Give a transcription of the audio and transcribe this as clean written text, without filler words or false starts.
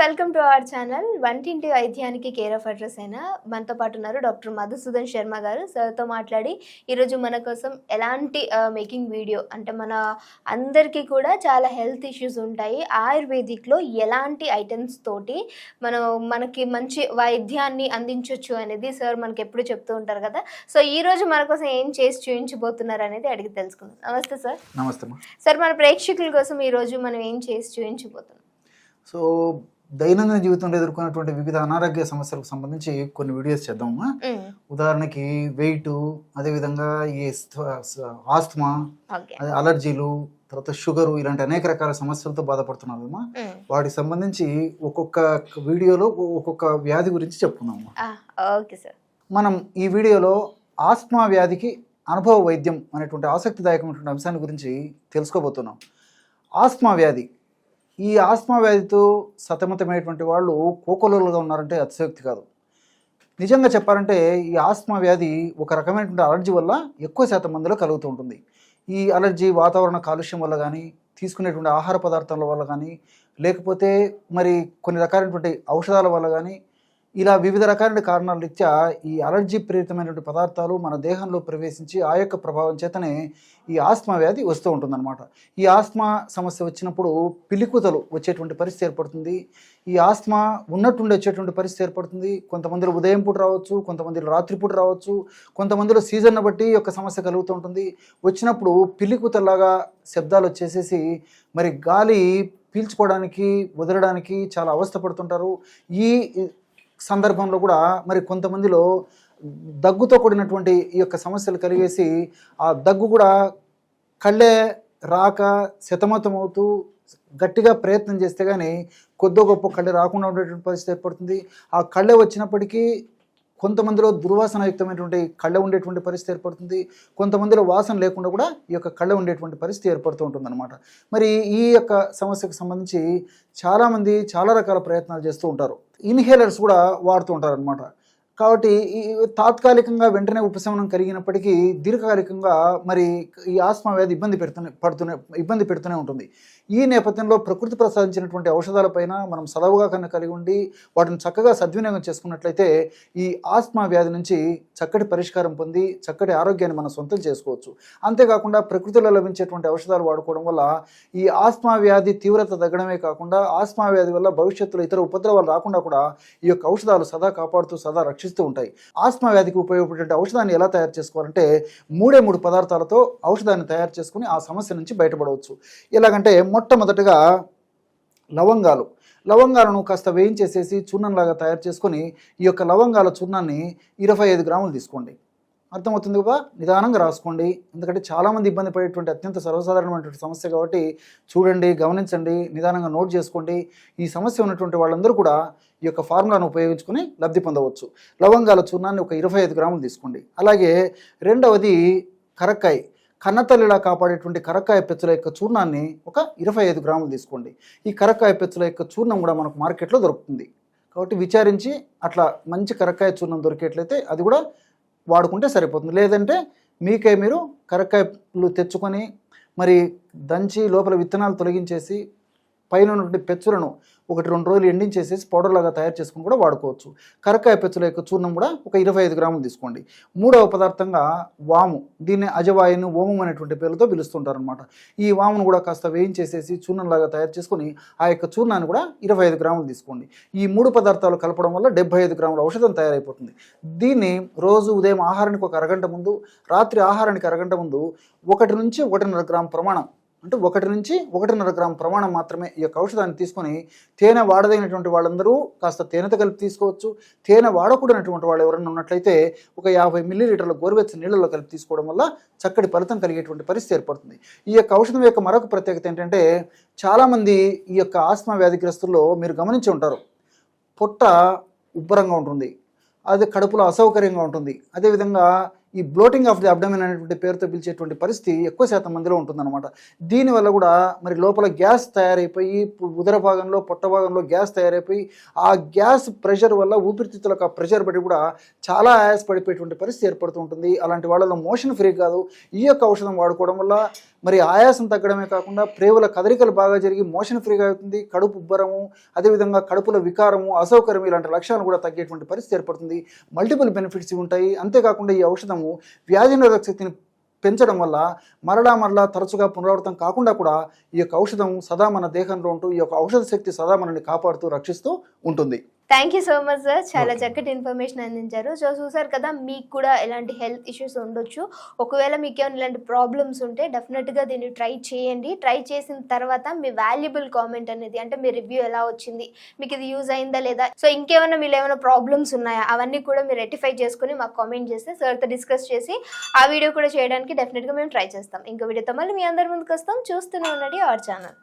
Welcome to our channel వంటింటి వైద్యానికి care of address అయిన మనతో పాటు ఉన్నారు డాక్టర్ మధుసూదన్ శర్మ గారు. సార్తో మాట్లాడి ఈరోజు మన కోసం ఎలాంటి మేకింగ్ వీడియో అంటే మన అందరికీ కూడా చాలా హెల్త్ ఇష్యూస్ ఉంటాయి. ఆయుర్వేదిక్లో ఎలాంటి ఐటమ్స్ తోటి మనకి మంచి వైద్యాన్ని అందించవచ్చు అనేది సార్ మనకి ఎప్పుడు చెప్తూ ఉంటారు కదా. సో ఈరోజు మన కోసం ఏం చేసి చూపించబోతున్నారు అనేది అడిగి తెలుసుకుందాం. నమస్తే సార్. నమస్తే సార్, మన ప్రేక్షకుల కోసం ఈరోజు మనం ఏం చేసి చూపించబోతున్నాం? సో దైనందిన జీవితంలో ఎదుర్కొన్నటువంటి వివిధ అనారోగ్య సమస్యలకు సంబంధించి కొన్ని వీడియోస్ చేద్దామమ్మా. ఉదాహరణకి వెయిట్, అదేవిధంగా ఈ ఆస్తమా, అలర్జీలు, తర్వాత షుగరు, ఇలాంటి అనేక రకాల సమస్యలతో బాధపడుతున్నారమ్మా. వాటికి సంబంధించి ఒక్కొక్క వీడియోలో ఒక్కొక్క వ్యాధి గురించి చెప్పుకుందామమ్మా. Okay sir. మనం ఈ వీడియోలో ఆస్తమా వ్యాధికి అనుభవ వైద్యం అనేటువంటి ఆసక్తిదాయకమైనటువంటి అంశాన్ని గురించి తెలుసుకోబోతున్నాం. ఆస్తమా వ్యాధి, ఈ ఆస్తమా వ్యాధితో సతమతమైనటువంటి వాళ్ళు కోకొల్లలుగా ఉన్నారంటే అతిశయోక్తి కాదు. నిజంగా చెప్పాలంటే ఈ ఆస్తమా వ్యాధి ఒక రకమైనటువంటి అలర్జీ వల్ల ఎక్కువ శాతం మందిలో కలుగుతూ ఉంటుంది. ఈ అలర్జీ వాతావరణ కాలుష్యం వల్ల కానీ, తీసుకునేటువంటి ఆహార పదార్థాల వల్ల కానీ, లేకపోతే మరి కొన్ని రకాలైనటువంటి ఔషధాల వల్ల కానీ, ఇలా వివిధ రకాల కారణాల రీత్యా ఈ అలర్జీ ప్రేరితమైనటువంటి పదార్థాలు మన దేహంలో ప్రవేశించి ఆ యొక్క ప్రభావం చేతనే ఈ ఆస్తమా వ్యాధి వస్తూ ఉంటుందన్నమాట. ఈ ఆస్తమా సమస్య వచ్చినప్పుడు పిలికుతలు వచ్చేటువంటి పరిస్థితి ఏర్పడుతుంది. ఈ ఆస్తమా ఉన్నట్టుండి వచ్చేటువంటి పరిస్థితి ఏర్పడుతుంది. కొంతమందిలో ఉదయం పూట రావచ్చు, కొంతమందిలో రాత్రిపూట రావచ్చు, కొంతమందిలో సీజన్ను బట్టి ఈ యొక్క సమస్య కలుగుతూ ఉంటుంది. వచ్చినప్పుడు పిలికుతల్లాగా శబ్దాలు వచ్చేసేసి మరి గాలి పీల్చుకోవడానికి వదలడానికి చాలా అవస్థ పడుతుంటారు. ఈ సందర్భంలో కూడా మరి కొంతమందిలో దగ్గుతో కూడినటువంటి ఈ యొక్క సమస్యలు కలిగేసి ఆ దగ్గు కూడా కళ్ళే రాక సతమతమవుతూ గట్టిగా ప్రయత్నం చేస్తే కానీ కొద్దో గొప్ప కళ్ళే రాకుండా ఉండేటువంటి పరిస్థితి ఏర్పడుతుంది. ఆ కళ్ళే వచ్చినప్పటికీ కొంతమందిలో దుర్వాసనయుక్తమైనటువంటి కళ్ళ ఉండేటువంటి పరిస్థితి ఏర్పడుతుంది. కొంతమందిలో వాసన లేకుండా కూడా ఈ యొక్క కళ్ళ ఉండేటువంటి పరిస్థితి ఏర్పడుతూ ఉంటుందన్నమాట. మరి ఈ యొక్క సమస్యకు సంబంధించి చాలామంది చాలా రకాల ప్రయత్నాలు చేస్తూ ఉంటారు. ఇన్హేలర్స్ కూడా వాడుతూ ఉంటారు అనమాట. కాబట్టి ఈ తాత్కాలికంగా వెంటనే ఉపశమనం కలిగినప్పటికీ దీర్ఘకాలికంగా మరి ఈ ఆస్తమా వ్యాధి ఇబ్బంది పెడుతూనే ఉంటుంది. ఈ నేపథ్యంలో ప్రకృతి ప్రసాదించినటువంటి ఔషధాలపైన మనం సదవుగా కన్నా కలిగి ఉండి వాటిని చక్కగా సద్వినియోగం చేసుకున్నట్లయితే ఈ ఆస్తమా వ్యాధి నుంచి చక్కటి పరిష్కారం పొంది చక్కటి ఆరోగ్యాన్ని మనం సొంతం చేసుకోవచ్చు. అంతేకాకుండా ప్రకృతిలో లభించేటువంటి ఔషధాలు వాడుకోవడం వల్ల ఈ ఆస్తమా వ్యాధి తీవ్రత తగ్గడమే కాకుండా ఆస్తమా వ్యాధి వల్ల భవిష్యత్తులో ఇతర ఉపద్రవాలు రాకుండా కూడా ఈ యొక్క ఔషధాలు సదా కాపాడుతూ సదా రక్షిస్తూ ఉంటాయి. ఆస్తమా వ్యాధికి ఉపయోగపడే ఔషధాన్ని ఎలా తయారు చేసుకోవాలంటే మూడు పదార్థాలతో ఔషధాన్ని తయారు చేసుకుని ఆ సమస్య నుంచి బయటపడవచ్చు. ఎలాగంటే మొట్టమొదటిగా లవంగాలను కాస్త వేయించేసేసి చూర్ణంలాగా తయారు చేసుకొని ఈ యొక్క లవంగాల చూర్ణాన్ని 25 గ్రాములు తీసుకోండి. అర్థమవుతుంది కదా, నిదానంగా రాసుకోండి. ఎందుకంటే చాలామంది ఇబ్బంది పడేటువంటి అత్యంత సర్వసాధారణమైనటువంటి సమస్య కాబట్టి చూడండి, గమనించండి, నిదానంగా నోట్ చేసుకోండి. ఈ సమస్య ఉన్నటువంటి వాళ్ళందరూ కూడా ఈ యొక్క ఫార్ములాను ఉపయోగించుకొని లబ్ధి పొందవచ్చు. లవంగాల చూర్ణాన్ని ఒక 25 గ్రాములు తీసుకోండి. అలాగే రెండవది కరక్కాయ, కన్నతల్లిలా కాపాడేటువంటి కరక్కాయ పెచ్చుల యొక్క చూర్ణాన్ని ఒక 25 గ్రాములు తీసుకోండి. ఈ కరక్కాయ పెచ్చుల యొక్క చూర్ణం కూడా మనకు మార్కెట్లో దొరుకుతుంది. కాబట్టి విచారించి అట్లా మంచి కరక్కాయ చూర్ణం దొరికేట్లయితే అది కూడా వాడుకుంటే సరిపోతుంది. లేదంటే మీకే మీరు కరక్కాయలు తెచ్చుకొని మరి దంచి లోపల విత్తనాలు తొలగించేసి పైన ఉన్నటువంటి పెచ్చులను 1-2 రోజులు ఎండించేసేసి పౌడర్ లాగా తయారు చేసుకుని కూడా వాడుకోవచ్చు. కరక్కాయ పెచ్చుల యొక్క చూర్ణం కూడా ఒక 25 గ్రాములు తీసుకోండి. మూడవ పదార్థంగా వాము, దీన్ని అజవాయును ఓమం అనేటువంటి పేర్లతో పిలుస్తుంటారనమాట. ఈ వామును కూడా కాస్త వేయించేసేసి చూర్ణంలాగా తయారు చేసుకుని ఆ యొక్క చూర్ణాన్ని కూడా 25 గ్రాములు తీసుకోండి. ఈ 3 పదార్థాలు కలపడం వల్ల 75 గ్రాముల ఔషధం తయారైపోతుంది. దీన్ని రోజు ఉదయం ఆహారానికి ఒక అరగంట ముందు, రాత్రి ఆహారానికి అరగంట ముందు 1 నుంచి 1.5 గ్రాము ప్రమాణం, అంటే 1 నుంచి 1.5 గ్రాము ప్రమాణం మాత్రమే ఈ యొక్క ఔషధాన్ని తీసుకొని తేనె వాడదగినటువంటి వాళ్ళందరూ కాస్త తేనెతో కలిపి తీసుకోవచ్చు. తేనె వాడకూడనటువంటి వాళ్ళు ఎవరైనా ఉన్నట్లయితే ఒక 50 మిల్లీలీటర్ల గోరువెచ్చని నీళ్ళలో కలిపి తీసుకోవడం వల్ల చక్కటి ఫలితం కలిగేటువంటి పరిస్థితి ఏర్పడుతుంది. ఈ యొక్క ఔషధం యొక్క మరొక ప్రత్యేకత ఏంటంటే చాలామంది ఈ యొక్క ఆస్తమా వ్యాధిగ్రస్తుల్లో మీరు గమనించి ఉంటారు, పొట్ట ఉబ్బరంగా ఉంటుంది, అది కడుపులో అసౌకర్యంగా ఉంటుంది. అదేవిధంగా ఈ బ్లోటింగ్ ఆఫ్ ది అబ్డమిన్ అనేటువంటి పేరుతో పిలిచేటువంటి పరిస్థితి ఎక్కువ శాతం మందిలో ఉంటుందన్నమాట. దీనివల్ల కూడా మరి లోపల గ్యాస్ తయారైపోయి ఉదర భాగంలో పొట్ట భాగంలో గ్యాస్ తయారైపోయి ఆ గ్యాస్ ప్రెషర్ వల్ల ఊపిరితిత్తులకు ఆ ప్రెషర్ పడి కూడా చాలా ఆయాస పడిపోయేటువంటి పరిస్థితి ఏర్పడుతూ ఉంటుంది. అలాంటి వాళ్ళలో మోషన్ ఫ్రీ కాదు. ఈ యొక్క ఔషధం వాడుకోవడం వల్ల మరి ఆయాసం తగ్గడమే కాకుండా ప్రేవుల కదలికలు బాగా జరిగి మోషన్ ఫ్రీగా అవుతుంది. కడుపు ఉబ్బరము, అదేవిధంగా కడుపుల వికారము, అసౌకర్యం ఇలాంటి లక్షణాలు కూడా తగ్గేటువంటి పరిస్థితి ఏర్పడుతుంది. మల్టిపుల్ బెనిఫిట్స్ ఉంటాయి. అంతేకాకుండా ఈ ఔషధము వ్యాధి నిరోధక శక్తిని పెంచడం వల్ల మరలా తరచుగా పునరావృతం కాకుండా కూడా ఈ యొక్క ఔషధం సదా మన దేహంలో ఉంటూ ఈ యొక్క ఔషధ శక్తి సదా మనల్ని కాపాడుతూ రక్షిస్తూ ఉంటుంది. Thank you so much sir, చాలా చక్కటి ఇన్ఫర్మేషన్ అందించారు. సో చూసారు కదా, మీకు కూడా ఎలాంటి హెల్త్ ఇష్యూస్ ఉండొచ్చు. ఒకవేళ మీకు ఏమైనా ఇలాంటి ప్రాబ్లమ్స్ ఉంటే డెఫినెట్గా దీన్ని ట్రై చేయండి. ట్రై చేసిన తర్వాత మీ వాల్యుబుల్ కామెంట్ అనేది, అంటే మీ రివ్యూ ఎలా వచ్చింది, మీకు ఇది యూజ్ అయిందా లేదా, సో ఇంకేమైనా మీరు ఏమైనా ప్రాబ్లమ్స్ ఉన్నాయా అవన్నీ కూడా మీరు రెక్టిఫై చేసుకుని మాకు కామెంట్ చేస్తే సార్తో డిస్కస్ చేసి ఆ వీడియో కూడా చేయడానికి డెఫినెట్గా మేము ట్రై చేస్తాం. ఇంకో వీడియోతో మళ్ళీ మీ అందరి ముందుకు వస్తాం. చూస్తూనే ఉండండి అవర్ ఛానల్.